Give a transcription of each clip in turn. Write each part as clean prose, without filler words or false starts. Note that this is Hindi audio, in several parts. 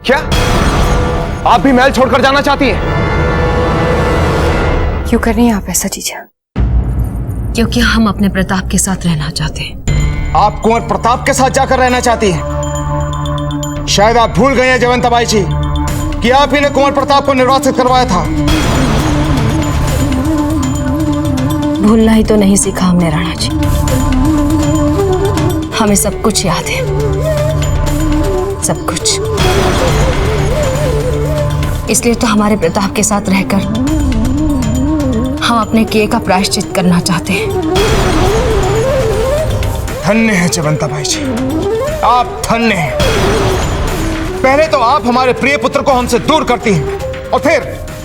क्या आप भी महल छोड़कर जाना चाहती हैं? क्यों कर रही हैं आप ऐसा जीजा? क्योंकि हम अपने प्रताप के साथ रहना चाहते हैं। आप कुंवर प्रताप के साथ जाकर रहना चाहती हैं? शायद आप भूल गए हैं जयवंताबाई जी कि आप ही ने कुंवर प्रताप को निर्वासित करवाया था। भूलना ही तो नहीं सीखा हमने राणा जी, हमें सब कुछ याद है, सब कुछ। इसलिए तो हमारे प्रताप के साथ रहकर हम अपने किए का प्रायश्चित करना चाहते हैं। धन्य है जयवंताबाई जी, आप धन्य हैं। पहले तो आप हमारे प्रिय पुत्र को हमसे दूर करती हैं और फिर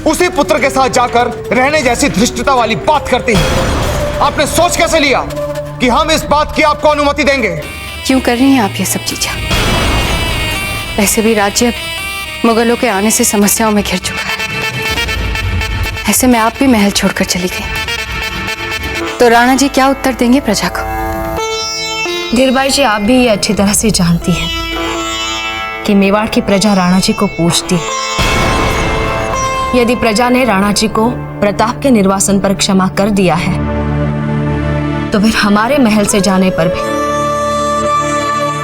उसी पुत्र के साथ जाकर रहने जैसी धृष्टता वाली बात करती हैं। आपने सोच कैसे लिया कि हम इस बात की आपको अनुमति देंगे? क्यों कर रही हैं आप ये सब जीजा? वैसे भी राज्य मुगलों के आने से समस्याओं में घिर चुका है। ऐसे में आप भी महल छोड़कर चली गई तो राणा जी क्या उत्तर देंगे प्रजा को? धीरबाई जी, आप भी ये अच्छी तरह से जानती हैं कि मेवाड़ की प्रजा राणा जी को पूछती है। यदि प्रजा ने राणा जी को प्रताप के निर्वासन पर क्षमा कर दिया है तो फिर हमारे महल से जाने पर भी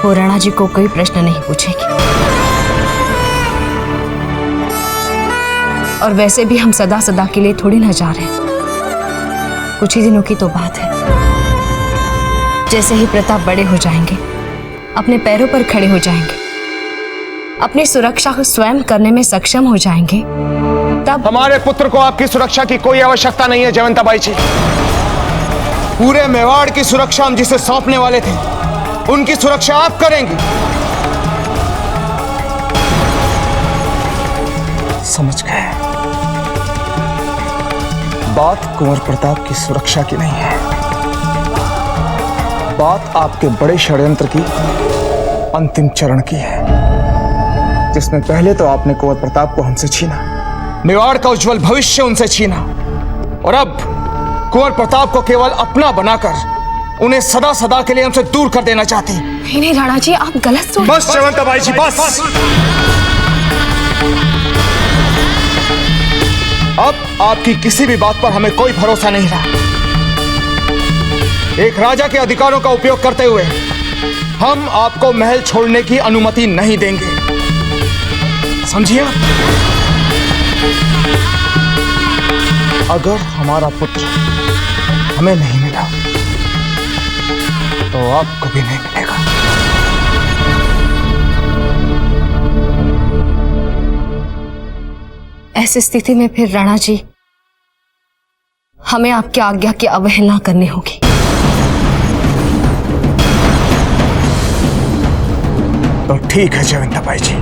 वो राणा जी को कोई प्रश्न नहीं पूछेगी। और वैसे भी हम सदा सदा के लिए थोड़ी ना जा रहे हैं, कुछ ही दिनों की तो बात है। जैसे ही प्रताप बड़े हो जाएंगे, अपने पैरों पर खड़े हो जाएंगे, अपनी सुरक्षा को स्वयं करने में सक्षम हो जाएंगे, तब हमारे पुत्र को आपकी सुरक्षा की कोई आवश्यकता नहीं है जयवंताबाई जी। पूरे मेवाड़ की सुरक्षा हम जिसे सौंपने वाले थे, उनकी सुरक्षा आप करेंगी। समझ गए? बात कुंवर प्रताप की सुरक्षा की नहीं है, बात आपके बड़े षड्यंत्र की अंतिम चरण की है, जिसमें पहले तो आपने कुंवर प्रताप को हमसे छीना, मेवाड़ का उज्जवल भविष्य उनसे छीना, और अब कुंवर प्रताप को केवल अपना बनाकर उन्हें सदा सदा के लिए हमसे दूर कर देना चाहती। नहीं राणा जी, आप गलत सोच। बस जयवंताबाई जी, बस। अब आपकी किसी भी बात पर हमें कोई भरोसा नहीं रहा। एक राजा के अधिकारों का उपयोग करते हुए हम आपको महल छोड़ने की अनुमति नहीं देंगे, समझिए? अगर हमारा पुत्र हमें नहीं मिला तो आपको भी नहीं मिलेगा। ऐसी स्थिति में फिर राणा जी हमें आपकी आज्ञा की अवहेलना करनी होगी। तो ठीक है जयवंताबाई जी,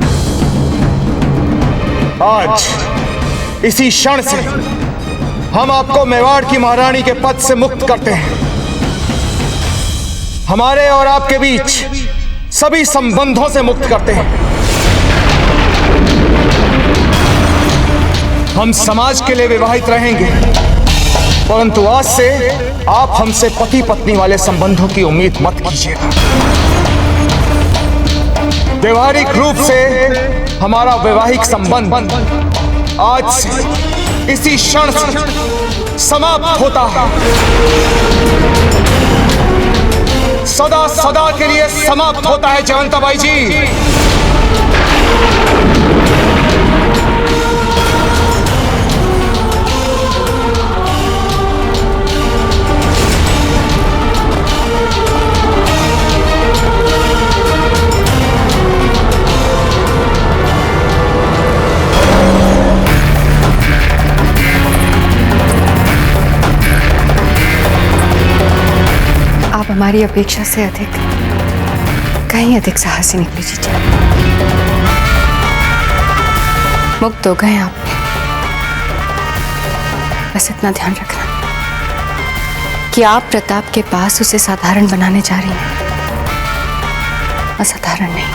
आज इसी क्षण से हम आपको मेवाड़ की महारानी के पद से मुक्त करते हैं। हमारे और आपके बीच सभी संबंधों से मुक्त करते हैं। हम समाज के लिए विवाहित रहेंगे, परंतु आज से आप हमसे पति पत्नी वाले संबंधों की उम्मीद मत कीजिएगा। व्यवहारिक रूप से हमारा वैवाहिक संबंध आज से इसी क्षण से समाप्त होता है, सदा सदा के लिए समाप्त होता है जयवंताबाई जी। आप हमारी अपेक्षा से अधिक, कहीं अधिक साहसी निकली जीजा। मुक्त हो गए आप, बस इतना ध्यान रखना कि आप प्रताप के पास उसे साधारण बनाने जा रही हैं, असाधारण नहीं।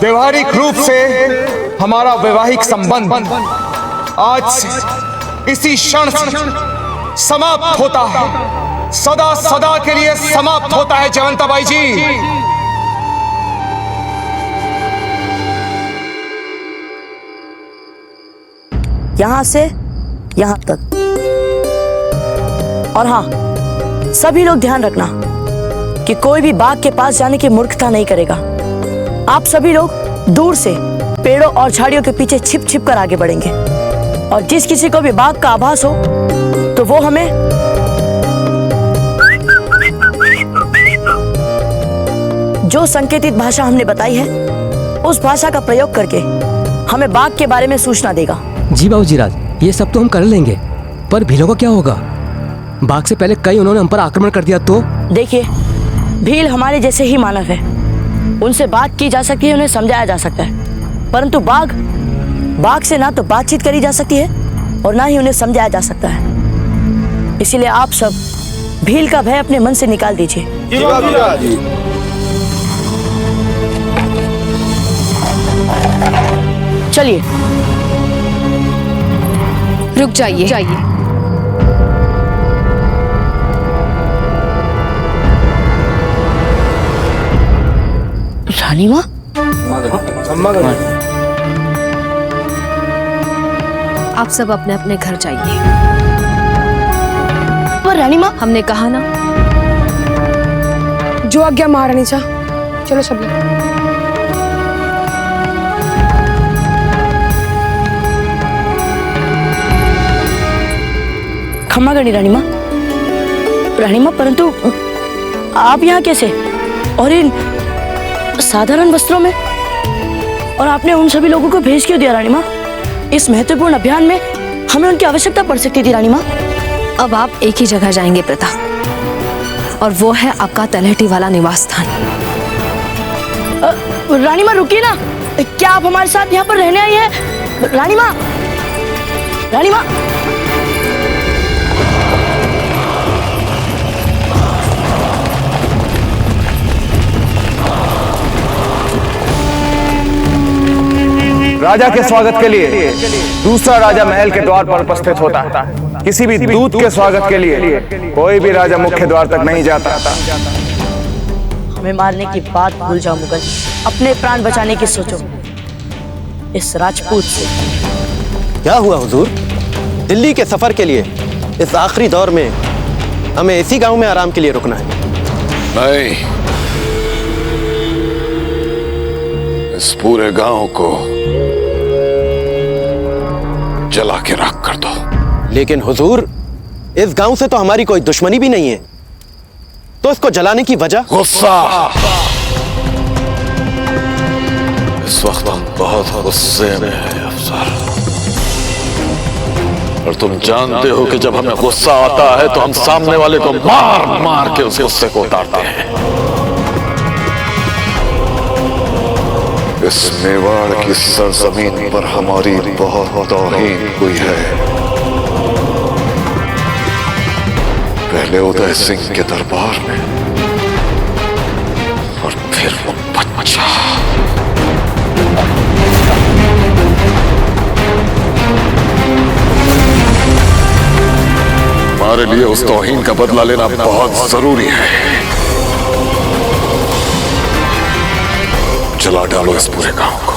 व्यवहारिक रूप से हमारा वैवाहिक संबंध आज से इसी क्षण से समाप्त होता है, सदा सदा के लिए समाप्त होता है जयवंताबाई जी। यहां से यहां तक। और हाँ, सभी लोग ध्यान रखना कि कोई भी बाघ के पास जाने की मूर्खता नहीं करेगा। आप सभी लोग दूर से पेड़ों और झाड़ियों के पीछे छिप छिप कर आगे बढ़ेंगे और जिस किसी को भी बाघ का आभास हो तो वो हमें जो संकेतित भाषा हमने बताई है उस भाषा का प्रयोग करके हमें बाघ के बारे में सूचना देगा। जी बाबूजी राज, ये सब तो हम कर लेंगे, पर भीलों का क्या होगा? बाघ से पहले कई उन्होंने हम पर आक्रमण कर दिया तो? देखिए, भील हमारे जैसे ही मानव है, उनसे बात की जा सकती है, उन्हें समझाया जा सकता है, परंतु बाघ से ना तो बातचीत करी जा सकती है और ना ही उन्हें समझाया जा सकता है। इसीलिए आप सब भील का भय अपने मन से निकाल दीजिए। चलिए, रुक जाइए। रानी माँ, आप सब अपने अपने घर जाइए। पर रानी माँ, हमने कहा ना, जो आज्ञा महारानी सा। चलो सब लोग। क्षमा करिए रानी माँ। रानी माँ, परंतु आप यहाँ कैसे और इन साधारण वस्त्रों में? और आपने उन सभी लोगों को भेज क्यों दिया रानी माँ? इस महत्वपूर्ण अभियान में हमें उनकी आवश्यकता पड़ सकती थी रानी माँ। अब आप एक ही जगह जाएंगे प्रताप, और वो है आपका तलहटी वाला निवास स्थान। रानी माँ रुकिए ना, क्या आप हमारे साथ यहाँ पर रहने आई हैं? रानी माँ, रानी माँ। राजा के स्वागत के लिए दूसरा राजा महल के द्वार पर उपस्थित होता है। किसी भी दूत के स्वागत के लिए कोई भी राजा मुख्य द्वार तक नहीं जाता। हमें मारने की बात भूल जाओ मुगल, अपने प्राण बचाने की सोचो इस राजपूत से। क्या हुआ हुजूर? दिल्ली के सफर के लिए इस आखिरी दौर में हमें इसी गांव में आराम के लिए रुकना है? नहीं, इस पूरे गांव को जला के राख कर दो। लेकिन हुजूर, इस गांव से तो हमारी कोई दुश्मनी भी नहीं है, तो इसको जलाने की वजह? गुस्सा। इस वक्त हम बहुत गुस्से में हैं अफसर, और तुम जानते हो कि जब हमें गुस्सा आता है तो हम सामने वाले को मार मार के उस गुस्से को उतारते हैं। इस मेवाड़ की सरजमीन पर हमारी बहुत तौहीन हुई है। पहले उदय सिंह के दरबार में और फिर वो बच्चा। हमारे लिए उस तौहीन का बदला लेना बहुत जरूरी है। जला डालो इस पूरे गांव को।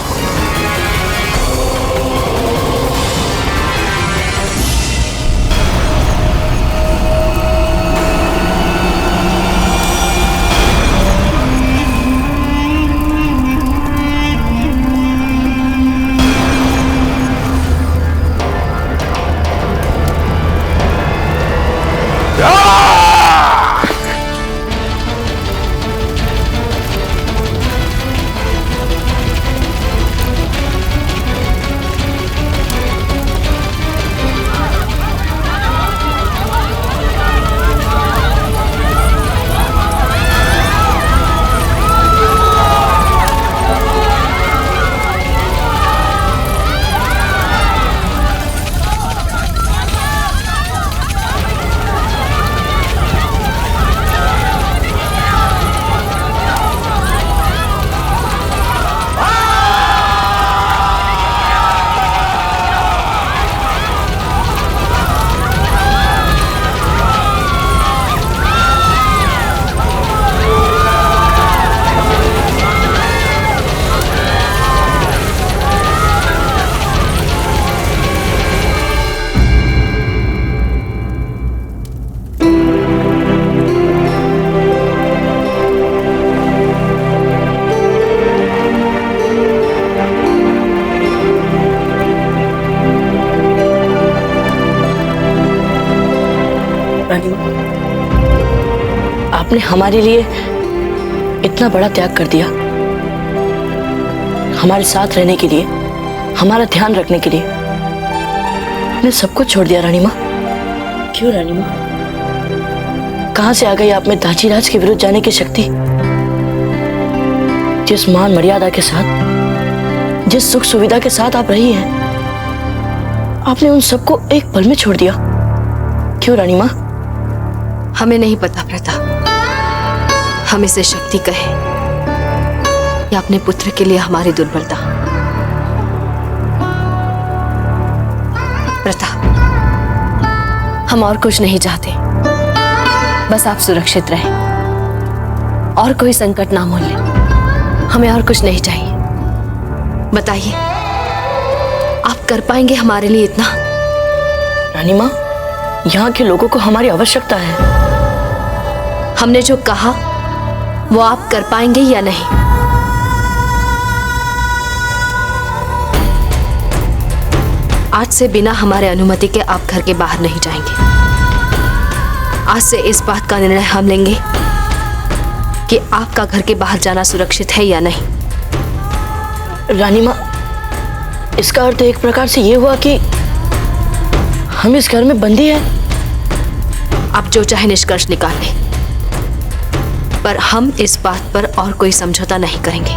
रानी माँ, आपने हमारे लिए इतना बड़ा त्याग कर दिया, हमारे साथ रहने के लिए, हमारा ध्यान रखने के लिए आपने सब कुछ छोड़ दिया रानी माँ। क्यों रानी माँ? कहां से आ गई आप में दाजीराज के विरुद्ध जाने की शक्ति? जिस मान मर्यादा के साथ, जिस सुख सुविधा के साथ आप रही हैं, आपने उन सबको एक पल में छोड़ दिया। क्यों रानी माँ? हमें नहीं पता प्रताप, हम इसे शक्ति कहे या अपने पुत्र के लिए हमारी दुर्बलता। प्रताप, हम और कुछ नहीं चाहते, बस आप सुरक्षित रहें और कोई संकट ना मोल ले। हमें और कुछ नहीं चाहिए। बताइए, आप कर पाएंगे हमारे लिए इतना? रानी माँ, यहाँ के लोगों को हमारी आवश्यकता है। हमने जो कहा वो आप कर पाएंगे या नहीं? आज से बिना हमारे अनुमति के आप घर के बाहर नहीं जाएंगे। आज से इस बात का निर्णय हम लेंगे कि आपका घर के बाहर जाना सुरक्षित है या नहीं। रानी माँ, इसका अर्थ एक प्रकार से ये हुआ कि हम इस घर में बंदी हैं। आप जो चाहे निष्कर्ष निकाल लें, पर हम इस बात पर और कोई समझौता नहीं करेंगे।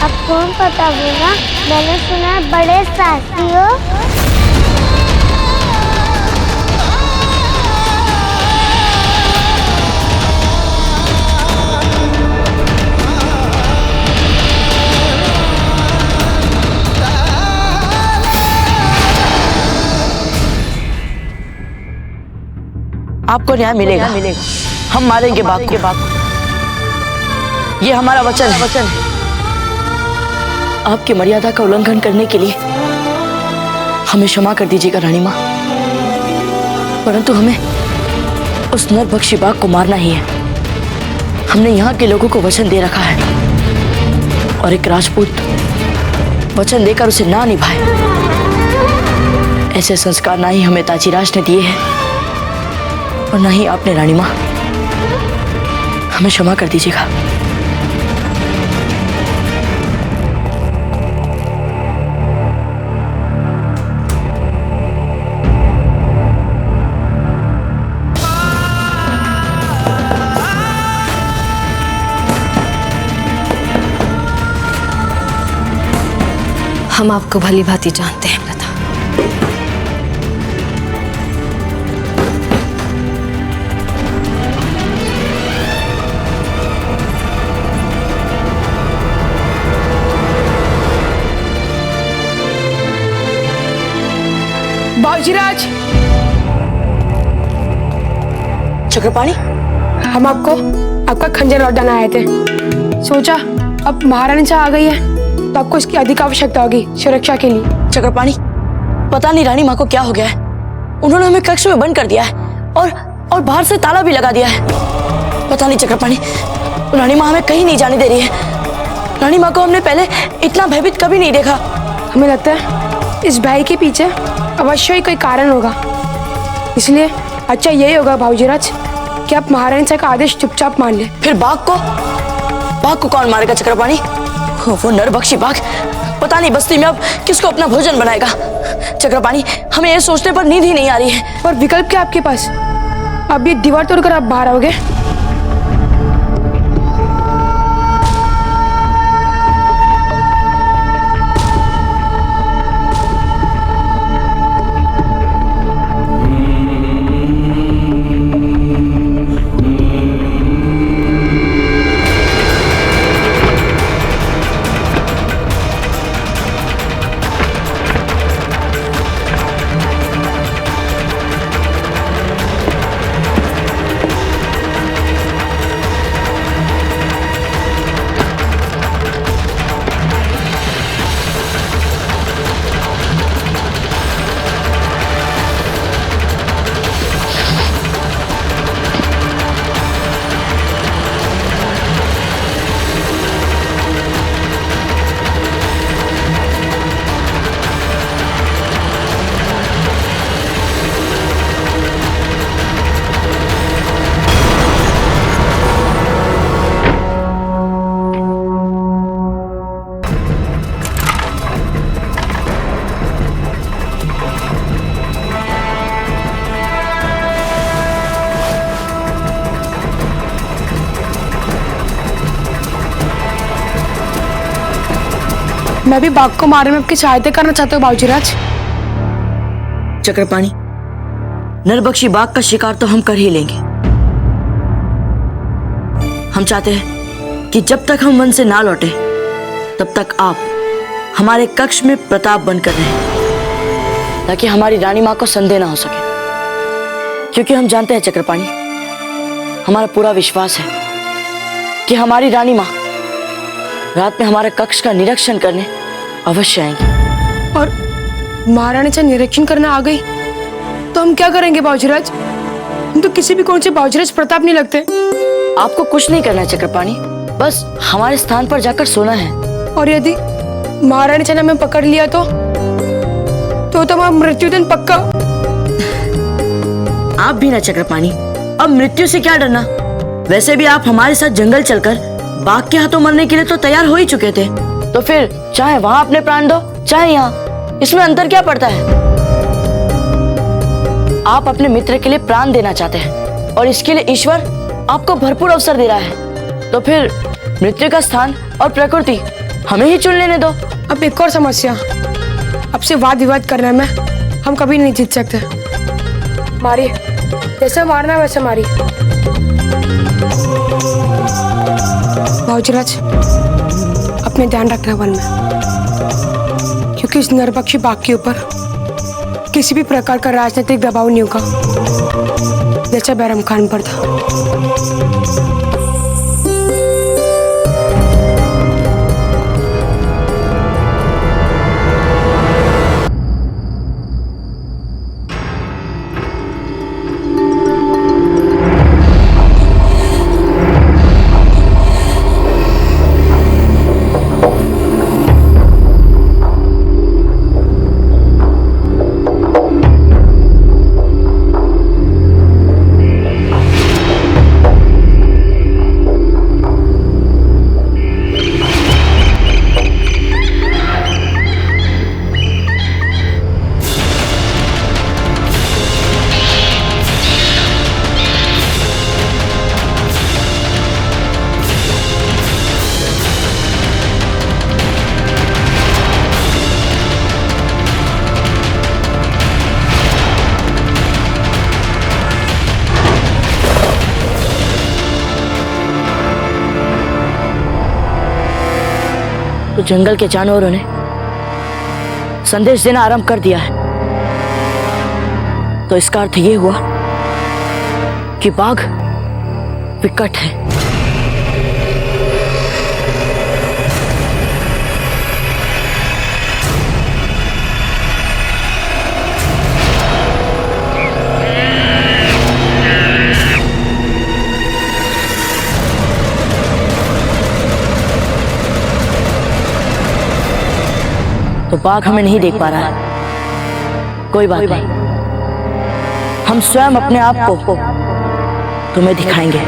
अब कौन बताएगा? मैंने सुना है बड़े साथी हो। आपको न्याय मिलेगा, हम मारेंगे बाघ के बाघ। ये हमारा वचन है। आपकी मर्यादा का उल्लंघन करने के लिए हमें क्षमा कर दीजिएगा रानी माँ, परंतु हमें उस नरभक्षी बाघ को मारना ही है। हमने यहाँ के लोगों को वचन दे रखा है और एक राजपूत वचन देकर उसे ना निभाए, ऐसे संस्कार ना ही हमें दाजीराज ने दिए हैं और ना ही आपने रानी माँ। हमें क्षमा कर दीजिएगा। हम आपको भली भांति जानते हैं प्रताप। बाजीराज, चक्रपाणी, हम आपका खंजर लौटाना आए थे। सोचा अब महारानी आ गई है तो आपको इसकी अधिक आवश्यकता होगी सुरक्षा के लिए। चक्रपाणी, पता नहीं रानी माँ को क्या हो गया है। उन्होंने हमें कक्ष में बंद कर दिया है और बाहर से ताला भी लगा दिया है। पता नहीं चक्रपाणी, रानी माँ हमें कहीं नहीं जाने दे रही है। रानी माँ को हमने पहले इतना भयभीत कभी नहीं देखा। हमें लगता है इस भय के पीछे अवश्य ही कोई कारण होगा, इसलिए अच्छा यही होगा भाऊजीराज कि आप महारानी का आदेश चुपचाप मान ले। फिर बाघ को कौन मारेगा चक्रपाणी? वो नरभक्षी बाघ पता नहीं बस्ती में अब किसको अपना भोजन बनाएगा। चक्रपाणी, हमें ये सोचने पर नींद ही नहीं आ रही है। और विकल्प क्या आपके पास? अब ये दीवार तोड़कर आप बाहर आओगे? मैं भी बाघ को मारने में आपकी सहायता करना चाहता हूँ बाबूजीराज। चक्रपाणी, नरबक्षी बाघ का शिकार तो हम कर ही लेंगे। हम चाहते हैं कि जब तक हम वन से ना लौटे तब तक आप हमारे कक्ष में प्रताप बनकर रहें, ताकि हमारी रानी माँ को संदेह ना हो सके। क्योंकि हम जानते हैं चक्रपाणी, हमारा पूरा विश्वास है कि हमारी रानी माँ रात में हमारे कक्ष का निरीक्षण करने अवश्य आएंगी। और महारानी से निरीक्षण करना आ गई तो हम क्या करेंगे बाबूजीराज? हम तो किसी भी कौन से बाबूजीराज प्रताप नहीं लगते। आपको कुछ नहीं करना है चक्रपाणी, बस हमारे स्थान पर जाकर सोना है। और यदि महारानी से ने हमें पकड़ लिया तो हमारा मृत्युदंड पक्का। आप भी ना चक्रपाणी, अब मृत्यु से क्या डरना? वैसे भी आप हमारे साथ जंगल चलकर बाघ के हाथों मरने के लिए तो तैयार हो ही चुके थे, तो फिर चाहे वहां अपने प्राण दो चाहे यहाँ, इसमें अंतर क्या पड़ता है? आप अपने मित्र के लिए प्राण देना चाहते हैं और इसके लिए ईश्वर आपको भरपूर अवसर दे रहा है, तो फिर मृत्यु का स्थान और प्रकृति हमें ही चुन लेने दो। अब एक और समस्या, अब से वाद विवाद करने में हम कभी नहीं जीत सकते। मारिए, जैसे मारना है वैसे मारिए। बाबूजीराज, अपने ध्यान रखना वन में, क्योंकि इस नरबक्षी बाघ के ऊपर किसी भी प्रकार का राजनीतिक दबाव नहीं होगा जैसा बैरम खान पर था। तो जंगल के जानवरों ने संदेश देना आरंभ कर दिया है, तो इसका अर्थ ये हुआ कि बाघ विकट है। तो बाघ हमें नहीं देख पा रहा है, कोई बात नहीं, हम स्वयं अपने आप को तुम्हें दिखाएंगे।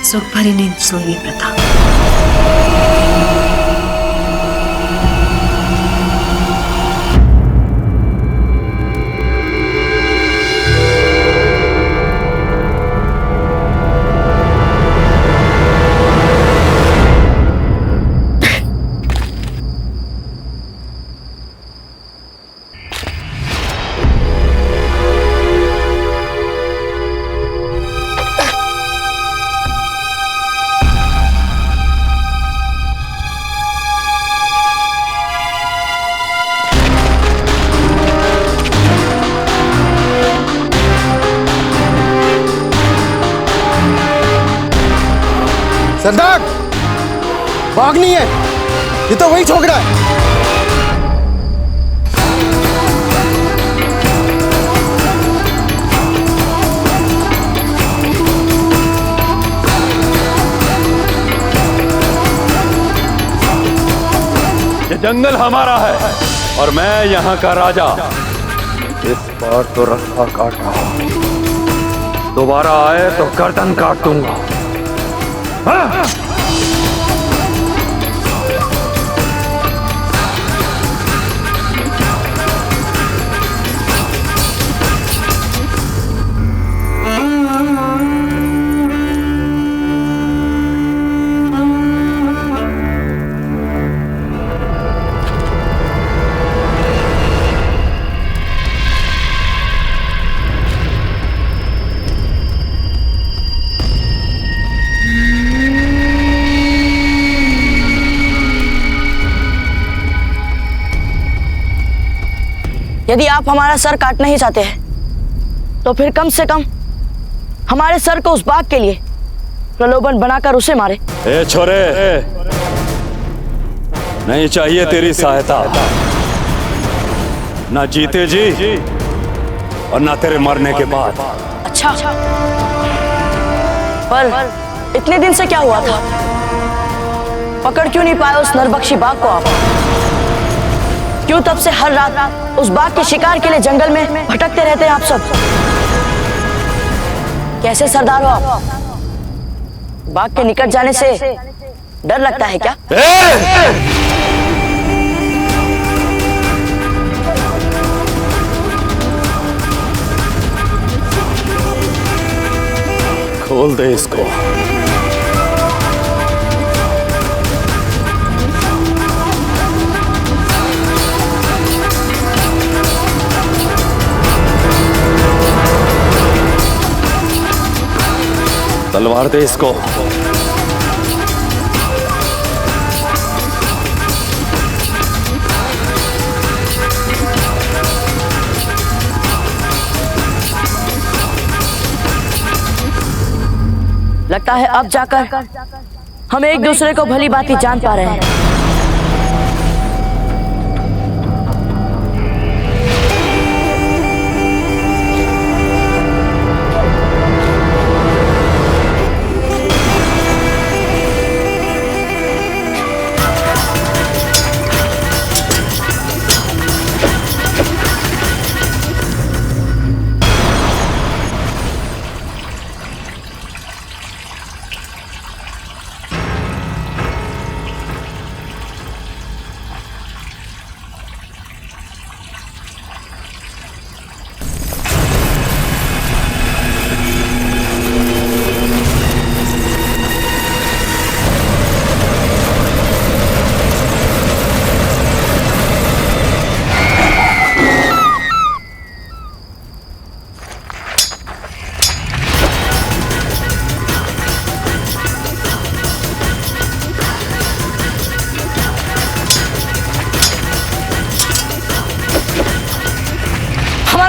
सुख भरी नींद सोइए प्रताप। सरदार, भाग नहीं है, ये तो वही ठोक रहा है। ये जंगल हमारा है और मैं यहाँ का राजा। इस बार तो रास्ता काटा, दोबारा आए तो गर्दन काट दूंगा। हाँ? यदि आप हमारा सर काटना ही चाहते हैं तो फिर कम से कम हमारे सर को उस बाघ के लिए प्रलोभन बनाकर उसे मारे। ए छोरे, नहीं चाहिए तेरी सहायता, ना जीते जी और ना तेरे मरने के बाद। अच्छा, पर इतने दिन से क्या हुआ था? पकड़ क्यों नहीं पाए उस नरबख्शी बाघ को आप? क्यों तब से हर रात उस बाघ के शिकार के लिए जंगल में भटकते रहते हैं आप सब? कैसे सरदार हो आप? बाघ के निकट जाने से डर लगता है क्या? खोल दे इसको। तलवार दे इसको। लगता है अब जाकर हम एक दूसरे को भली भांति जान पा रहे हैं।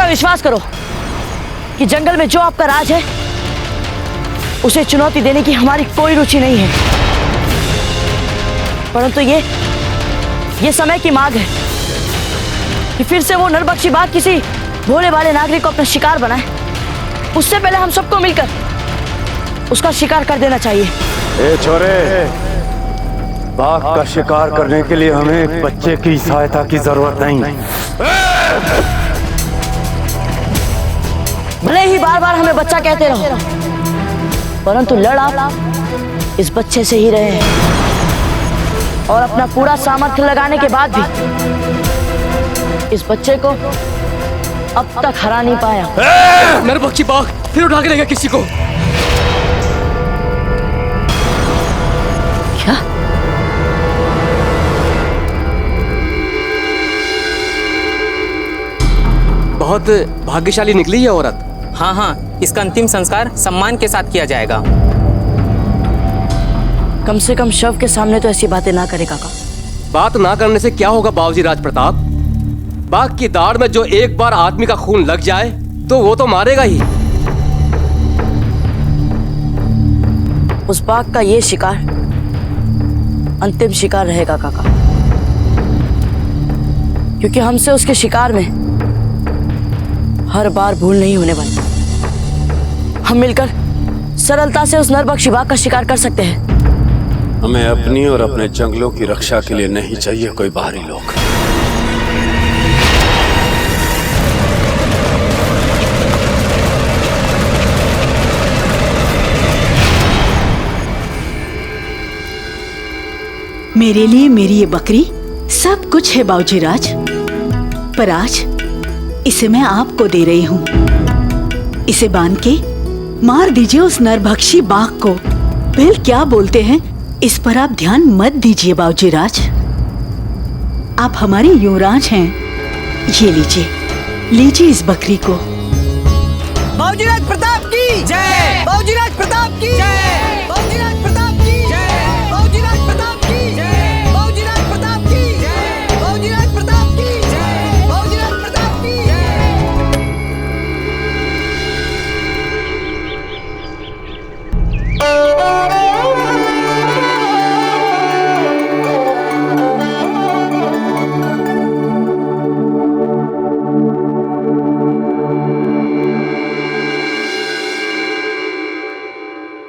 विश्वास करो कि जंगल में जो आपका राज है उसे चुनौती देने की हमारी कोई रुचि नहीं है, परंतु ये समय की मांग है कि फिर से वो नरबख्शी बाघ किसी भोले भाले नागरिक को अपना शिकार बनाए। उससे पहले हम सबको मिलकर उसका शिकार कर देना चाहिए। ए छोरे, बाघ का शिकार करने के लिए हमें एक बच्चे की सहायता की जरूरत नहीं। भले ही बार बार हमें बच्चा कहते रहो, परंतु लड़ आप इस बच्चे से ही रहे हैं और अपना पूरा सामर्थ्य लगाने के बाद भी इस बच्चे को अब तक हरा नहीं पाया। नरबक्षी बाघ फिर उठा के लेगा किसी को। क्या? बहुत भाग्यशाली निकली ये औरत। हाँ हाँ, इसका अंतिम संस्कार सम्मान के साथ किया जाएगा। कम से कम शव के सामने तो ऐसी बातें ना करे काका। बात ना करने से क्या होगा बाबूजी राज प्रताप? बाघ की दाढ़ में जो एक बार आदमी का खून लग जाए तो वो तो मारेगा ही। उस बाघ का ये शिकार अंतिम शिकार रहेगा काका, क्योंकि हमसे उसके शिकार में हर बार भूल नहीं होने वाली। हम मिलकर सरलता से उस नरबक्षी बाघ का शिकार कर सकते हैं। हमें अपनी और अपने जंगलों की रक्षा के लिए नहीं चाहिए कोई बाहरी लोग। मेरे लिए मेरी ये बकरी सब कुछ है बाबूजी राज, पर आज इसे मैं आपको दे रही हूँ। इसे बांध के मार दीजिए उस नरभक्षी बाघ को। बिल क्या बोलते हैं इस पर आप ध्यान मत दीजिए बाबूजी राज। आप हमारे युवराज हैं। ये लीजिए, लीजिए इस बकरी को। बाबूजी राज प्रताप की जय। बाबूजी राज प्रताप की जय। बाबूजी राज प्रताप की जय। बाबूजी राज प्रताप की जय। बाबूजी राज प्रताप की जय। बाबूजी राज प्रताप की जय। बाबूजी राज प्रताप की जय।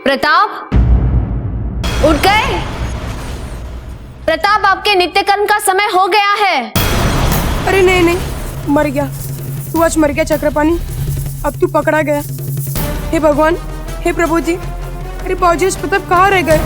प्रताप उठ गए? प्रताप, आपके नित्य कर्म का समय हो गया है। अरे नहीं नहीं, मर गया तू, आज मर गया चक्रपाणी। अब तू पकड़ा गया। हे भगवान, हे प्रभु जी, अरे बाबूजी प्रताप कहाँ रह गए?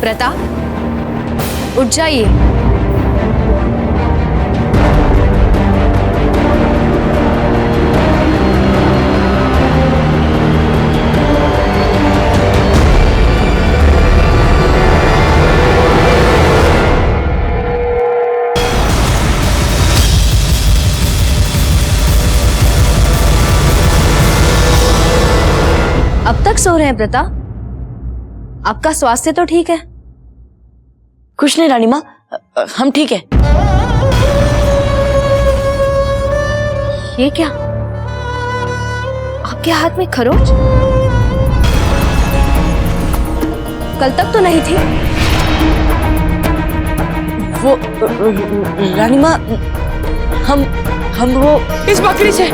प्रताप उठ जाइए। अब तक सो रहे हैं प्रताप? आपका स्वास्थ्य तो ठीक है? कुछ नहीं रानी माँ, हम ठीक है। ये क्या, आपके हाथ में खरोच? कल तक तो नहीं थी। वो रानी माँ, हम वो इस बकरी से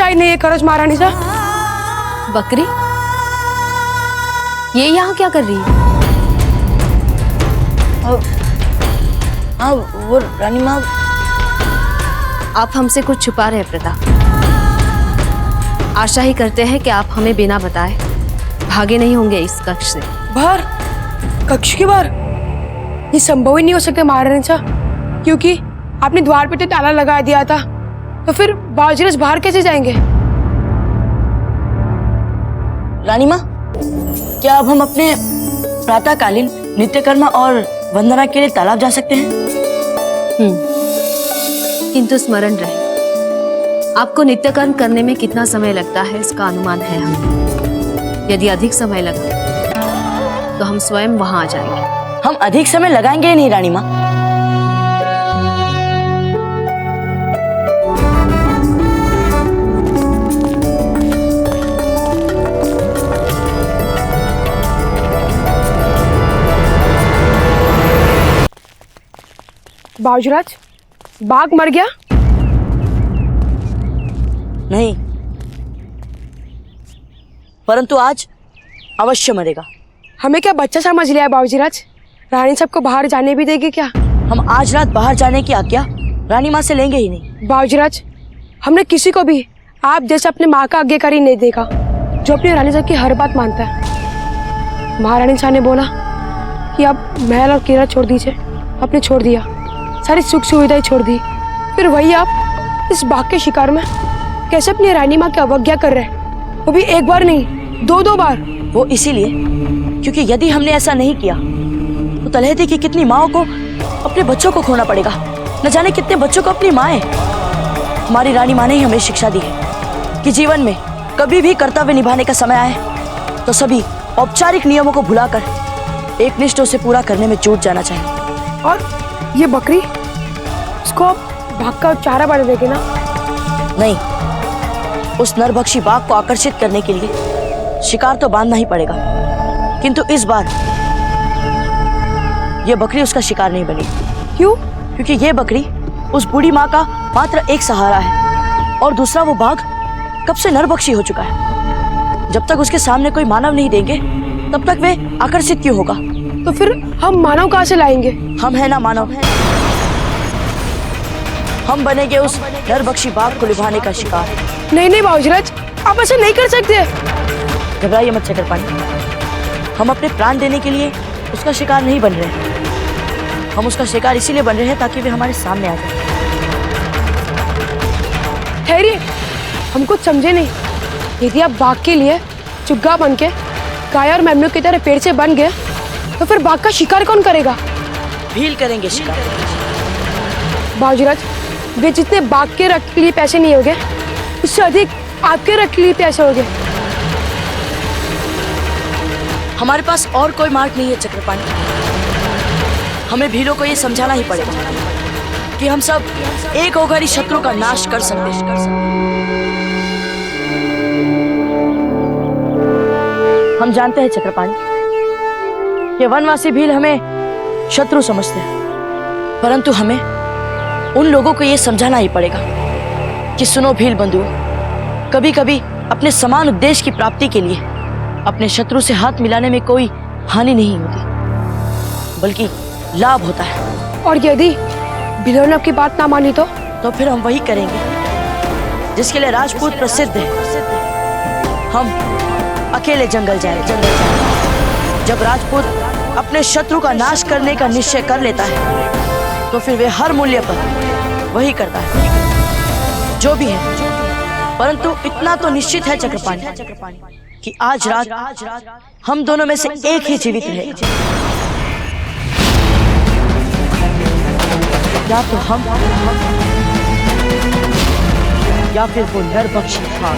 आई नहीं है खरोच महारानी सा। बकरी? ये यहाँ क्या कर रही है? हाँ वो रानी माँ, आप हमसे कुछ छुपा रहे हैं प्रताप। आशा ही करते हैं कि आप हमें बिना बताए भागे नहीं होंगे इस कक्ष से। बाहर? कक्ष के बाहर? ये संभव ही नहीं हो सकता महारानी सा, क्योंकि आपने द्वार पे तो ताला लगा दिया था, तो फिर बाबूजी बाहर कैसे जाएंगे? रानी माँ, क्या अब हम अपने प्रातःकालीन नित्यकर्म और वंदना के लिए तालाब जा सकते हैं? किंतु स्मरण रहे, आपको नित्यकर्म करने में कितना समय लगता है इसका अनुमान है हमें। यदि अधिक समय लगा तो हम स्वयं वहां आ जाएंगे। हम अधिक समय लगाएंगे ही नहीं रानी माँ। बाबूजीराज, बाघ मर गया? नहीं, परंतु आज अवश्य मरेगा। हमें क्या बच्चा समझ लिया है बाबूजीराज? रानी सबको बाहर जाने भी देगी क्या? हम आज रात बाहर जाने की आज्ञा रानी माँ से लेंगे ही नहीं। बाबूजीराज, हमने किसी को भी आप जैसे अपने माँ का आज्ञाकारी नहीं देखा, जो अपनी रानी साहब की हर बात मानता है। महारानी साहब ने बोला कि अब महल और किला छोड़ दीजिए, आपने छोड़ दिया, सारी सुख सुविधाएं छोड़ दी। फिर वही आप इस बाघ के शिकार में कैसे अपनी रानी माँ की अवज्ञा कर रहे हैं, वो भी एक बार नहीं, दो बार। वो इसीलिए क्योंकि यदि हमने ऐसा नहीं किया तो तलहटी की कितनी माओं को अपने बच्चों को खोना पड़ेगा, न जाने कितने बच्चों को अपनी माएं। हमारी रानी माँ ने ही हमें शिक्षा दी है कि जीवन में कभी भी कर्तव्य निभाने का समय आए तो सभी औपचारिक नियमों को भुलाकर एक निष्ठ उसे पूरा करने में जुट जाना चाहिए। और ये बकरी, इसको आप बाघ का चारा बना देंगे ना? नहीं, उस नरभक्षी बाघ को आकर्षित करने के लिए शिकार तो बांधना ही पड़ेगा, किंतु इस बार यह बकरी उसका शिकार नहीं बनी। क्यों? क्योंकि यह बकरी उस बूढ़ी माँ का मात्र एक सहारा है और दूसरा वो बाघ कब से नरभक्षी हो चुका है। जब तक उसके सामने कोई मानव नहीं देंगे तब तक वे आकर्षित क्यों होगा? तो फिर हम मानव कहाँ से लाएंगे? हम है ना मानव, हम बनेंगे उस नरभक्षी बाघ को निभाने का शिकार। नहीं बाबूजीराज, आप ऐसा नहीं कर सकते। घबराइए मत चक्रपाणी, हम अपने प्राण देने के लिए उसका शिकार नहीं बन रहे। हम उसका शिकार इसीलिए बन रहे हैं ताकि वे हमारे सामने आ जाए। ठहरिए, हम कुछ समझे नहीं। यदि आप बाघ के लिए चुग्गा बन के गाय और मेमनों की तरह पेड़ से बन गए तो फिर बाघ का शिकार कौन करेगा? भील करेंगे शिकार। बाबूजीराज, वे जितने बाघ के रक्त के लिए पैसे नहीं होंगे उससे अधिक आपके रक्त के लिए पैसे होंगे। हमारे पास और कोई मार्ग नहीं है चक्रपाणी। हमें भीलों को ये समझाना ही पड़ेगा कि हम सब एक होकर इस शत्रु का नाश कर सकते हैं। हम जानते हैं चक्रपाणी, ये वनवासी भील हमें शत्रु समझते हैं, परंतु हमें उन लोगों को यह समझाना ही पड़ेगा कि सुनो भील बंधुओं, कभी कभी अपने समान उद्देश्य की प्राप्ति के लिए अपने शत्रु से हाथ मिलाने में कोई हानि नहीं होती बल्कि लाभ होता है। और यदि भीलों ने आपकी बात ना मानी तो फिर हम वही करेंगे जिसके लिए राजपूत प्रसिद्ध है। हम अकेले जंगल जाएंगे। जब राजपूत अपने शत्रु का नाश करने का निश्चय कर लेता है तो फिर वे हर मूल्य पर वही करता है जो भी है। परंतु इतना तो निश्चित है चक्रपाणी कि आज रात हम दोनों में से एक ही जीवित रहेगा, या तो हम या फिर वो नरभक्षी बाघ।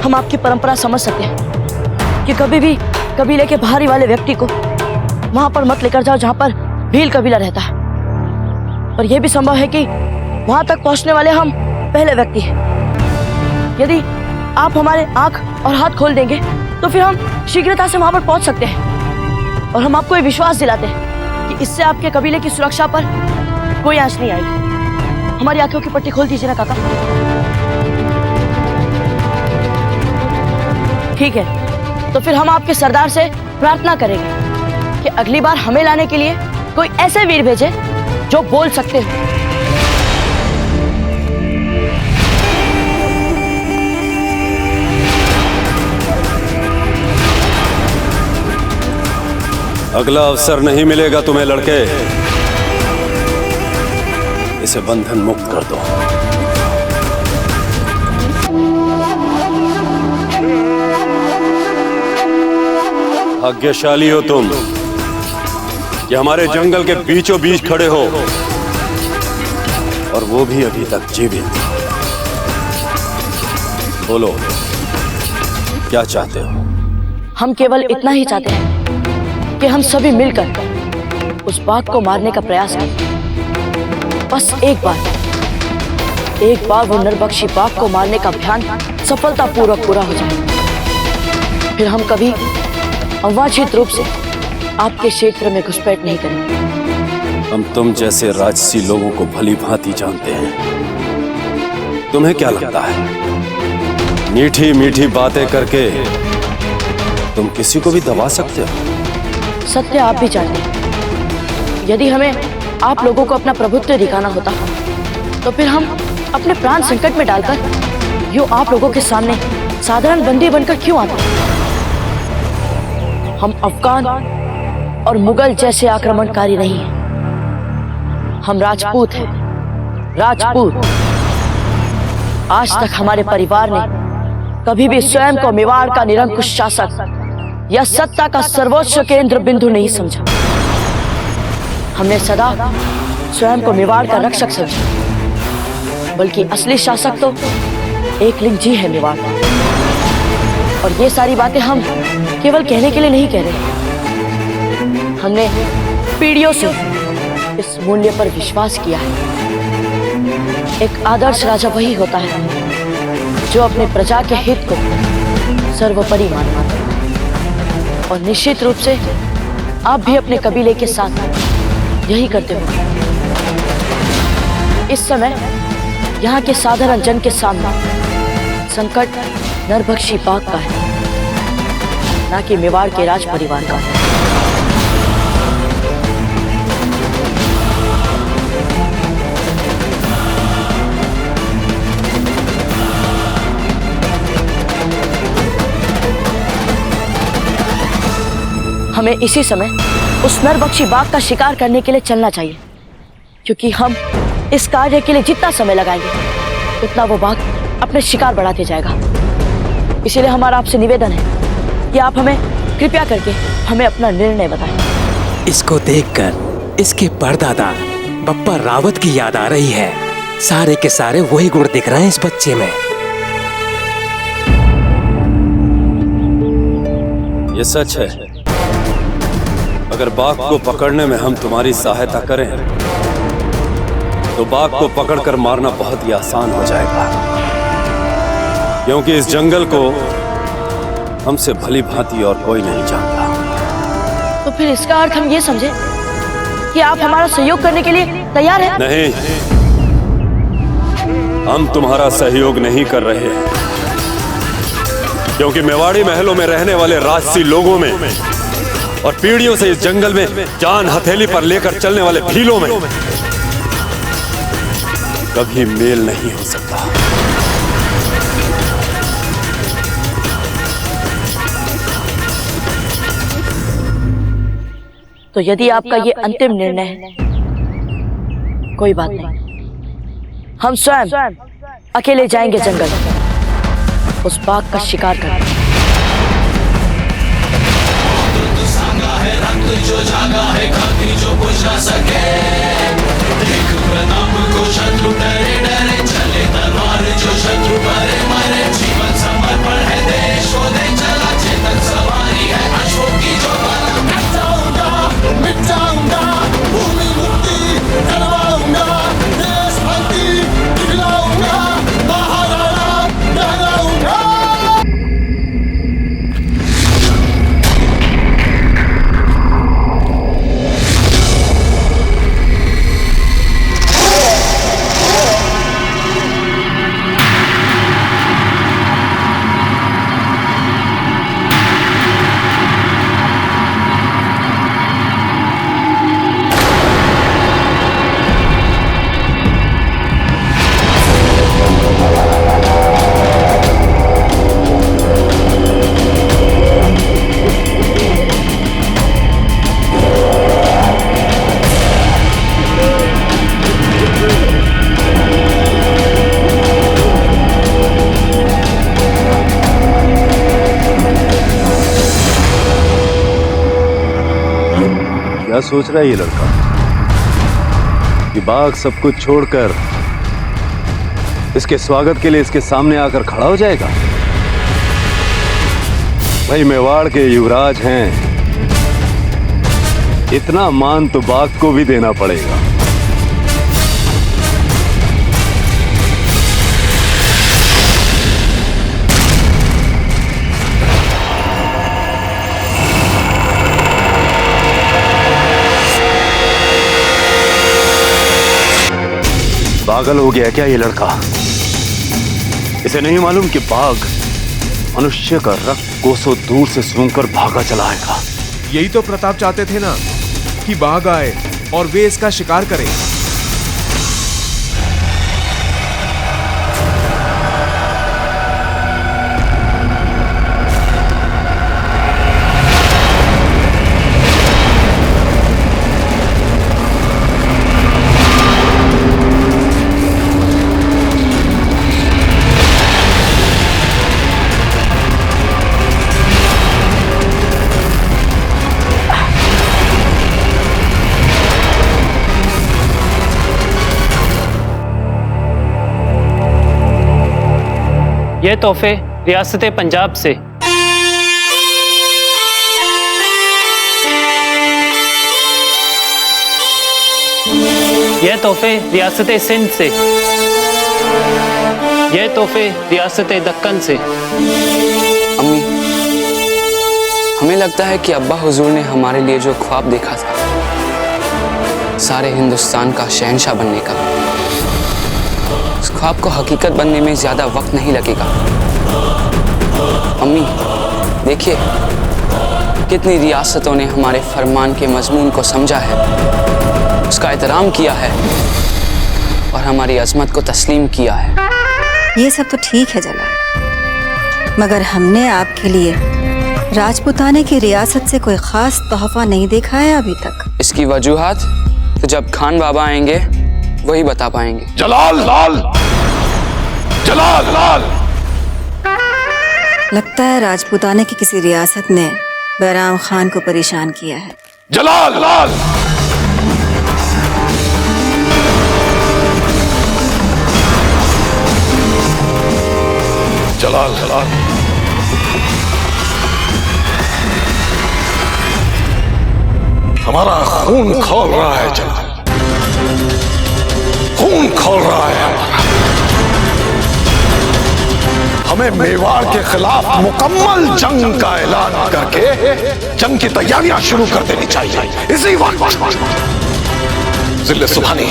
हम आपकी परंपरा समझ सकते हैं कि कभी भी कबीले के बाहरी वाले व्यक्ति को वहां पर मत लेकर जाओ जहां पर भील कबीला रहता है। और यह भी संभव है कि वहां तक पहुंचने वाले हम पहले व्यक्ति हैं। यदि आप हमारे आंख और हाथ खोल देंगे तो फिर हम शीघ्रता से वहां पर पहुंच सकते हैं। और हम आपको ये विश्वास दिलाते हैं कि इससे आपके कबीले की सुरक्षा पर कोई आंच नहीं आएगी। हमारी आंखों की पट्टी खोल दीजिए ना काका। ठीक है, तो फिर हम आपके सरदार से प्रार्थना करेंगे कि अगली बार हमें लाने के लिए कोई ऐसे वीर भेजे जो बोल सकते हैं। अगला अवसर नहीं मिलेगा तुम्हें लड़के। इसे बंधन मुक्त कर दो। भाग्यशाली हो तुम कि हमारे जंगल के बीचों बीच खड़े हो, और वो भी अभी तक जीवित। बोलो, क्या चाहते हो? हम केवल इतना ही चाहते हैं कि हम सभी मिलकर उस बाघ को मारने का प्रयास करें। बस एक बार वो नरभक्षी बाघ को मारने का अभियान सफलतापूर्वक पूरा हो जाए। फिर हम कभी अवांछित रूप से आपके क्षेत्र में घुसपैठ नहीं करेंगे। हम तुम जैसे राजसी लोगों को भली भांति जानते हैं। तुम्हें क्या लगता है मीठी मीठी बातें करके तुम किसी को भी दबा सकते हो? सत्य आप भी जानते हैं। यदि हमें आप लोगों को अपना प्रभुत्व दिखाना होता तो फिर हम अपने प्राण संकट में डालकर यूं आप लोगों के सामने साधारण बंदी बनकर क्यों आते? हम अफगान और मुगल जैसे आक्रमणकारी नहीं हैं। हम राजपूत हैं, राजपूत। आज तक हमारे परिवार ने कभी भी स्वयं को मेवाड़ का निरंकुश शासक या सत्ता का सर्वोच्च केंद्र बिंदु नहीं समझा। हमने सदा स्वयं को मेवाड़ का रक्षक समझा, बल्कि असली शासक तो एकलिंग जी है मेवाड़। और ये सारी बातें हम केवल कहने के लिए नहीं कह रहे। हमने पीढ़ियों से इस मूल्य पर विश्वास किया है। एक आदर्श राजा वही होता है जो अपने प्रजा के हित को सर्वोपरि मानता है। और निश्चित रूप से आप भी अपने कबीले के साथ यही करते हो। इस समय यहाँ के साधारण जन के सामने संकट नरभक्षी बाघ का है, ना कि मेवाड़ के राज परिवार का। हमें इसी समय उस नरभक्षी बाघ का शिकार करने के लिए चलना चाहिए, क्योंकि हम इस कार्य के लिए जितना समय लगाएंगे उतना वो बाघ अपने शिकार बढ़ाते जाएगा। इसीलिए हमारा आपसे निवेदन है कि आप हमें कृपया करके हमें अपना निर्णय बताएं। इसको देखकर इसके परदादा बप्पा रावत की याद आ रही है। सारे के सारे वही गुण दिख रहे हैं इस बच्चे में। ये सच है। अगर बाघ को पकड़ने में हम तुम्हारी सहायता करें तो बाघ को पकड़कर मारना बहुत ही आसान हो जाएगा, क्योंकि इस जंगल को हमसे भली भांति और कोई नहीं जानता। तो फिर इसका अर्थ हम ये समझे कि आप हमारा सहयोग करने के लिए तैयार हैं? नहीं, हम तुम्हारा सहयोग नहीं कर रहे हैं, क्योंकि मेवाड़ी महलों में रहने वाले राजसी लोगों में और पीढ़ियों से इस जंगल में जान हथेली पर लेकर चलने वाले भीलों में कभी मेल नहीं हो सकता। तो यदि आपका ये अंतिम निर्णय है, कोई बात नहीं। हम स्वयं अकेले जाएंगे जंगल, उस बाघ का शिकार करने। जो जागा है खाती जो कुछ ना सके, देख प्रताप को शत्रु डरे डरे, चले तलवार जो शत्रु मरे मरे, जीवन समर्पण है देश को दे चला, चेतन सवारी है अशोक की जो बला। मिट जाऊंगा भूमि मुक्ति करवाऊंगा, देशभक्ति दिखलाऊंगा, महाराणा कहलाऊंगा। क्या सोच रहा है ये लड़का कि बाघ सब कुछ छोड़कर इसके स्वागत के लिए इसके सामने आकर खड़ा हो जाएगा? भाई मेवाड़ के युवराज हैं, इतना मान तो बाघ को भी देना पड़ेगा। पागल हो गया क्या ये लड़का? इसे नहीं मालूम कि बाघ मनुष्य का रक्त कोसों दूर से सूंघकर भागा चला आएगा। यही तो प्रताप चाहते थे ना, कि बाघ आए और वे इसका शिकार करें। ये तोहफे रियासत पंजाब से। ये तोहफे रियासत सिंध से। ये तोहफे रियासत दक्कन से। अम्मी, हमें लगता है कि अब्बा हुजूर ने हमारे लिए जो ख्वाब देखा था, सारे हिंदुस्तान का शहंशाह बनने का, उस ख्वाब को हकीकत बनने में ज्यादा वक्त नहीं लगेगा। अम्मी देखिए, कितनी रियासतों ने हमारे फरमान के मजमून को समझा है, उसका एहतराम किया है और हमारी अजमत को तस्लीम किया है। ये सब तो ठीक है जलाल, मगर हमने आपके लिए राजपुताने की रियासत से कोई खास तोहफा नहीं देखा है अभी तक। इसकी वजूहात तो जब खान बाबा आएंगे वही बता पाएंगे। जलाल लाल, जलाल लाल। लगता है राजपुताने की किसी रियासत ने बैराम खान को परेशान किया है। जलाल लाल। जलाल जलाल। हमारा खून खौल रहा है जलाल, खून खौल रहा है हमारा। हमें मेवाड़ के खिलाफ मुकम्मल जंग का ऐलान करके जंग की तैयारियां शुरू कर देनी चाहिए इसी वक्त। जिले सुभानी,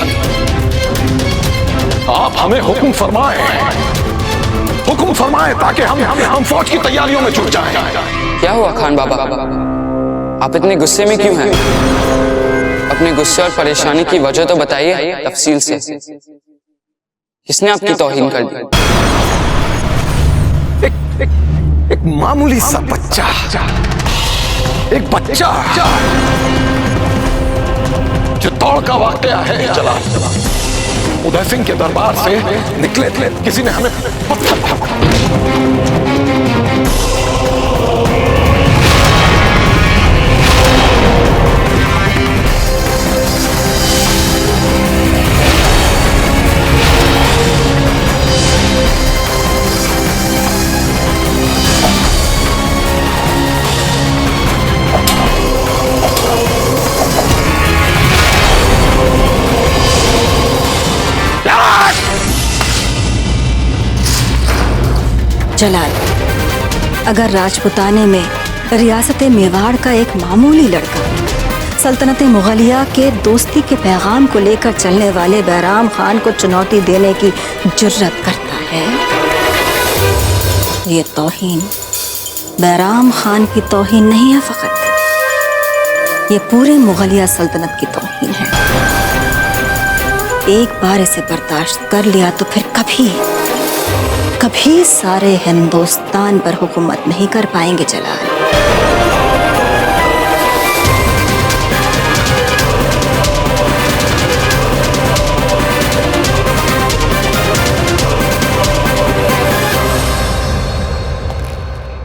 आप हमें हुक्म फरमाएं ताकि हम फौज की तैयारियों में जुट जाएं। क्या हुआ खान बाबा, आप इतने गुस्से में क्यों हैं? अपने गुस्से और परेशानी की वजह तो बताइए तफसील से। किसने आपकी तौहीन कर दी? एक मामूली सा बच्चा, एक बच्चा जो दौड़ का वाकया है जलाल। उदय सिंह के दरबार से निकले थे, किसी ने हमें पत्थर फेंका। जलाल, अगर राजपुताने में रियासत मेवाड़ का एक मामूली लड़का सल्तनत मुगलिया के दोस्ती के पैगाम को लेकर चलने वाले बैराम खान को चुनौती देने की जुर्रत करता है, ये तौहीन बैराम खान की तौहीन नहीं है फकत, ये पूरे मुगलिया सल्तनत की तौहीन है। एक बार इसे बर्दाश्त कर लिया तो फिर कभी सारे हिंदुस्तान पर हुकूमत नहीं कर पाएंगे जलाल।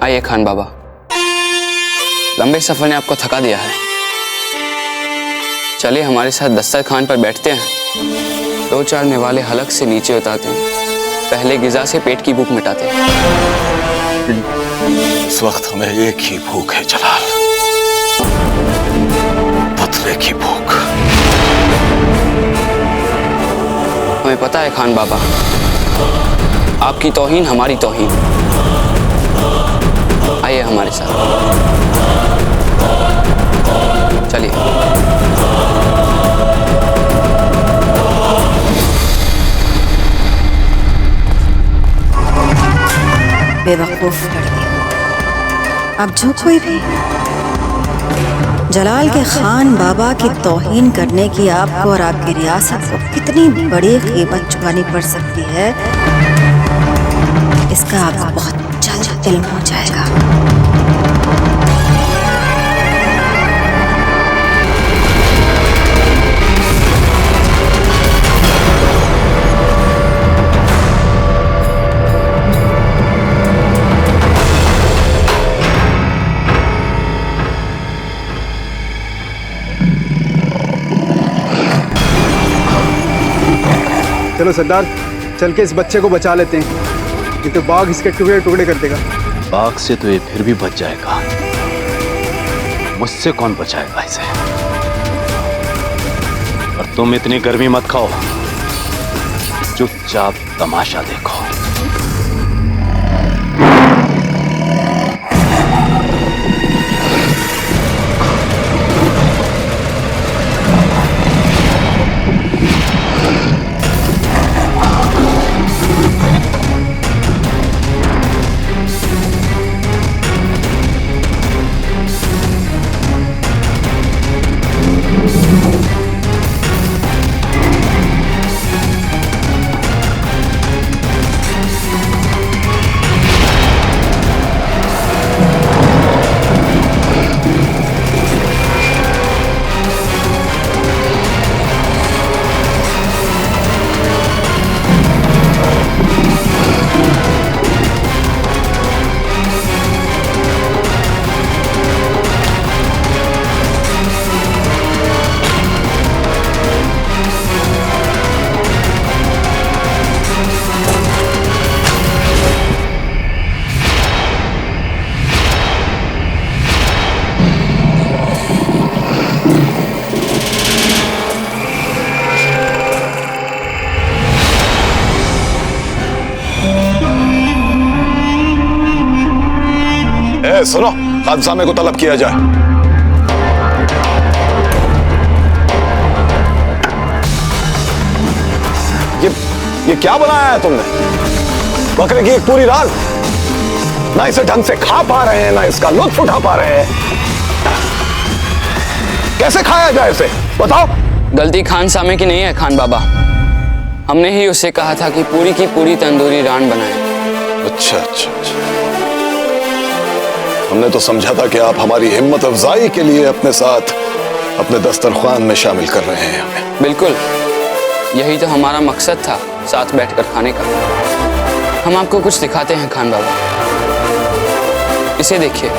आइए खान बाबा, लंबे सफर ने आपको थका दिया है, चले हमारे साथ दस्तरखान पर बैठते हैं। 2-4 निवाले हलक से नीचे उतारते हैं, पहले गिजा से पेट की भूख मिटाते हैं। इस वक्त हमें एक ही भूख है जलाल, बदले की भूख। हमें पता है खान बाबा, आपकी तौहीन हमारी तौहीन। आइए हमारे साथ, चलिए। बेवकूफ लड़की। अब जो कोई भी जलाल के खान बाबा की तौहीन करने की आपको और आपकी रियासत को कितनी बड़ी कीमत चुकानी पड़ सकती है, इसका आपको बहुत जल्द इल्म हो जाएगा। चलो सरदार, चल के इस बच्चे को बचा लेते हैं, नहीं तो बाघ इसके टुकड़े टुकड़े कर देगा। बाघ से तो ये फिर भी बच जाएगा, मुझसे कौन बचाएगा इसे? और तुम इतनी गर्मी मत खाओ, चुपचाप तमाशा देखो। सुनो, खानसामे को तलब किया जाए। ये क्या बनाया है तुमने? बकरे की एक पूरी रात, ना इसे ढंग से खा पा रहे हैं, ना इसका लुत्फ उठा पा रहे हैं। कैसे खाया जाए इसे, बताओ। गलती खानसामे की नहीं है खान बाबा, हमने ही उसे कहा था कि पूरी की पूरी तंदूरी रान बनाए। अच्छा अच्छा अच्छा, हमने तो समझा था कि आप हमारी हिम्मत अफजाई के लिए अपने साथ अपने दस्तरखान में शामिल कर रहे हैं हमें। बिल्कुल, यही तो हमारा मकसद था, साथ बैठकर खाने का। हम आपको कुछ दिखाते हैं खान बाबा, इसे देखिए।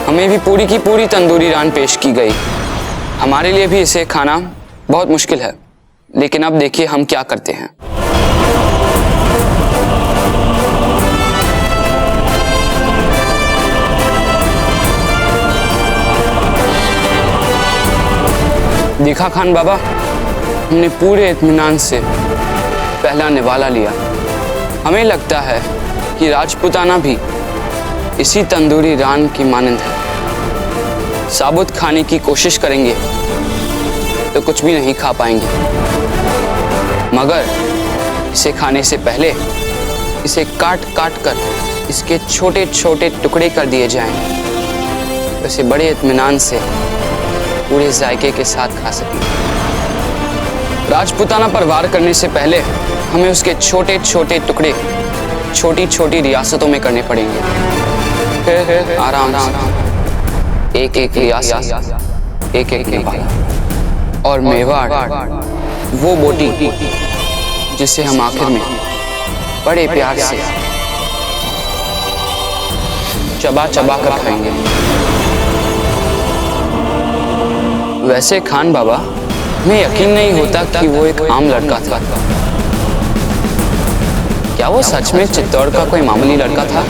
हमें भी पूरी की पूरी तंदूरी रान पेश की गई। हमारे लिए भी इसे खाना बहुत मुश्किल है, लेकिन अब देखिए हम क्या करते हैं। देखा खान बाबा, हमने पूरे इत्मीनान से पहला निवाला लिया। हमें लगता है कि राजपूताना भी इसी तंदूरी रान की मानंद है। साबुत खाने की कोशिश करेंगे तो कुछ भी नहीं खा पाएंगे, मगर इसे खाने से पहले इसे काट काट कर इसके छोटे छोटे टुकड़े कर दिए जाएं, तो इसे बड़े इत्मीनान से पूरे जायके के साथ खा सकें। राजपूताना पर वार करने से पहले हमें उसके छोटे छोटे टुकड़े छोटी छोटी रियासतों में करने पड़ेंगे। आराम से एक एक रियासत, एक एक निवाला। और मेवाड़ वो बोटी जिसे हम आखिर में बड़े प्यार से चबा चबा कर खाएंगे। वैसे खान बाबा, मैं यकीन नहीं होता कि वो एक आम लड़का था। क्या वो सच में चित्तौड़ का कोई मामूली लड़का था?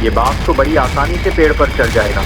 ये बाघ तो बड़ी आसानी से पेड़ पर चढ़ जाएगा।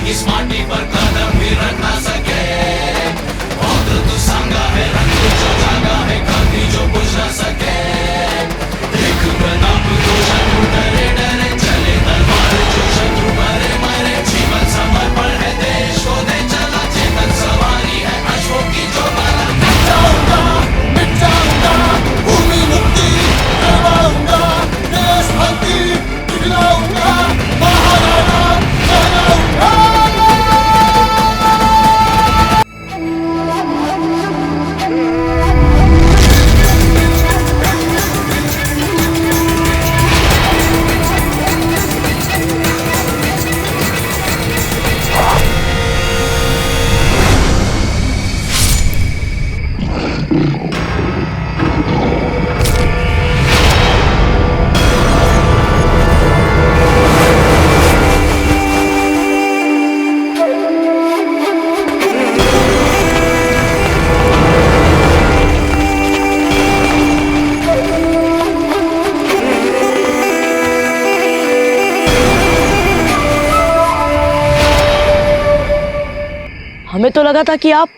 इस माटी पर कदम भी रख ना सके। और तू सांगा है रंग जो जागा है कभी जो बुझ ना सके। देख प्रताप को शत्रु डरे डरे चले तलवार जो शत्रु मरे मरे। जीवन समर्पण है देश को दे चला चेतन सवारी है अश्वों की जो माला। मिट जाऊंगा भूमि मुक्ति करवाऊंगा देशभक्ति दिखलाऊंगा महाराणा कहलाऊंगा। हमें तो लगा था कि आप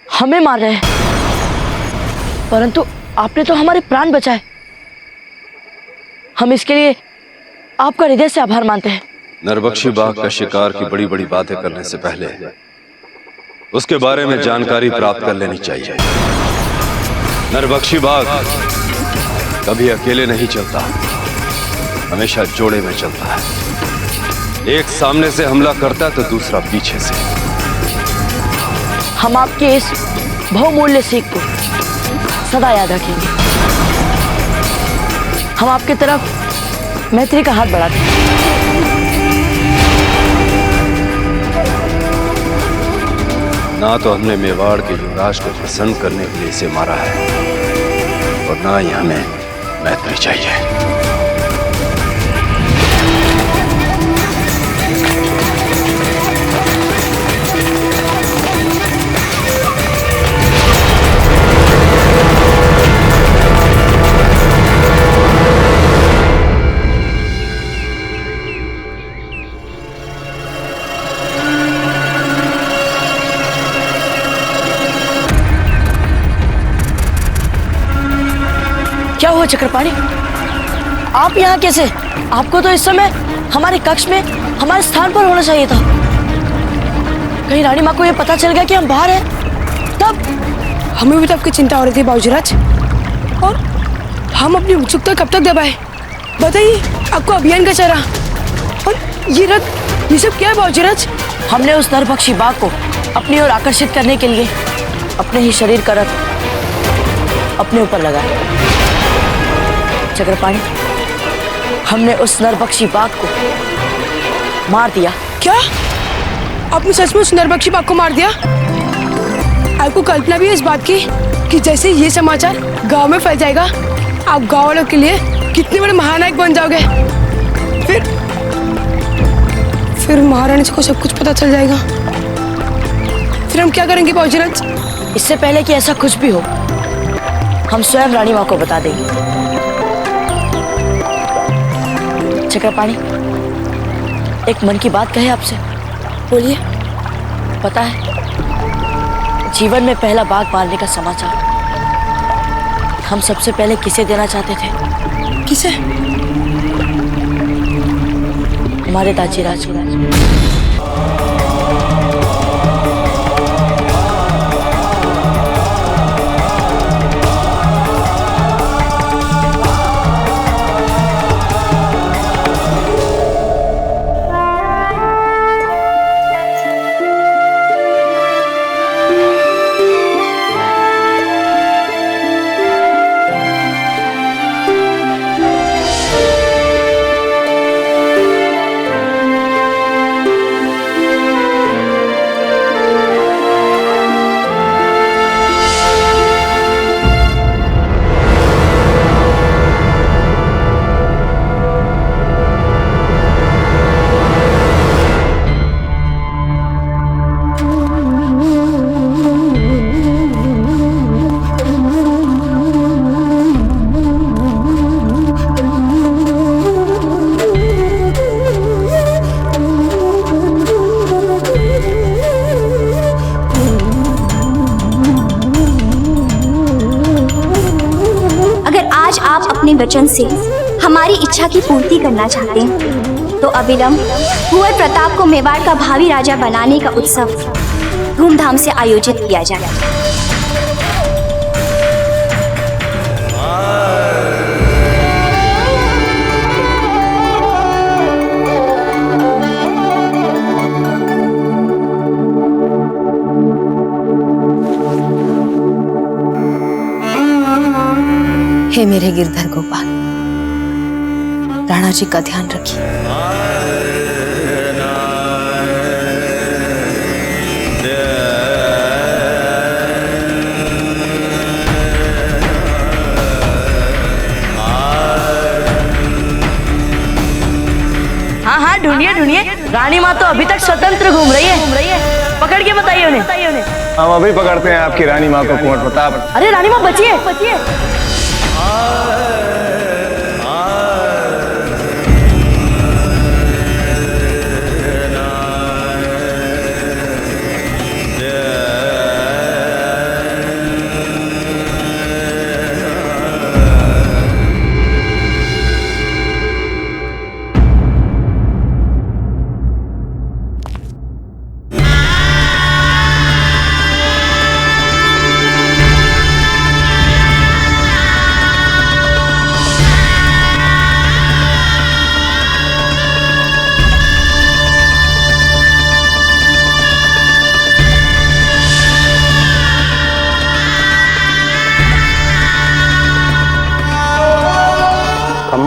हमें मार रहे हैं, परंतु आपने तो हमारे प्राण बचाए। हम इसके लिए आपका हृदय से आभार मानते हैं। नरबख्शी बाघ का शिकार की बड़ी बड़ी बातें करने से पहले उसके बारे में जानकारी प्राप्त कर लेनी चाहिए। नरबख्शी बाघ कभी अकेले नहीं चलता, हमेशा जोड़े में चलता है। एक सामने से हमला करता है तो दूसरा पीछे से। हम आपके इस बहुमूल्य सीख को सदा याद रखेंगे। हम आपकी तरफ मैत्री का हाथ बढ़ाते हैं। ना तो हमने मेवाड़ के युवराज को प्रसन्न करने के लिए इसे मारा है और ना ही हमें मैत्री चाहिए। क्या हुआ चक्रपाणी? आप यहाँ कैसे? आपको तो इस समय हमारे कक्ष में हमारे स्थान पर होना चाहिए था। कहीं रानी माँ को ये पता चल गया कि हम बाहर हैं? तब हमें भी तो आपकी चिंता हो रही थी बाबूजीराज, और हम अपनी उत्सुकता कब तक दबाए? बताइए, आपको अभियान का चेहरा और ये रथ, ये सब क्या है बाबूजीराज? हमने उस नरभक्षी बाघ को अपनी ओर आकर्षित करने के लिए अपने ही शरीर का रथ अपने ऊपर लगाया। चक्रपाणी, हमने उस नरभक्षी बाघ को मार दिया। क्या आपने सचमुच नरभक्षी बाघ को मार दिया? आपको कल्पना भी है इस बात की कि जैसे ये समाचार गांव में फैल जाएगा, आप गांव वालों के लिए कितने बड़े महानायक बन जाओगे? फिर महारानी को सब कुछ पता चल जाएगा। फिर हम क्या करेंगे बाबूजीराज? इससे पहले कि ऐसा कुछ भी हो, हम स्वयं रानी माँ को बता देंगे। चक्रपाणी, एक मन की बात कहे आपसे। बोलिए। पता है, जीवन में पहला बाघ मारने का समाचार हम सबसे पहले किसे देना चाहते थे? किसे? हमारे दाजीराज को। अपने वचन से हमारी इच्छा की पूर्ति करना चाहते हैं तो अविलंब कुंवर प्रताप को मेवाड़ का भावी राजा बनाने का उत्सव धूमधाम से आयोजित किया जाए। हे मेरे गिरधर गोपाल, राणा जी का ध्यान रखिए। हाँ, ढूंढिए ढूंढिए। रानी माँ तो अभी तक स्वतंत्र घूम रही है। पकड़ के बताइए उन्हें। हम अभी पकड़ते हैं आपकी रानी माँ को कुंवर प्रताप। अरे रानी माँ बचिए, बचिए।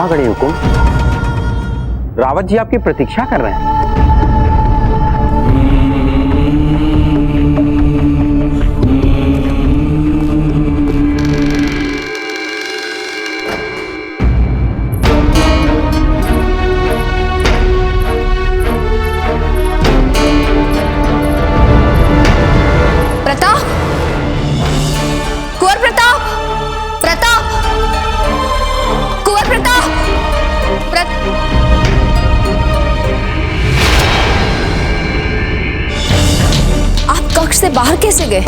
खड़ी हुकुम, रावत जी आपकी प्रतीक्षा कर रहे हैं। प्रताप, कुंवर प्रताप, प्रताप, कुंवर प्रताप, आप कक्ष से बाहर कैसे गए?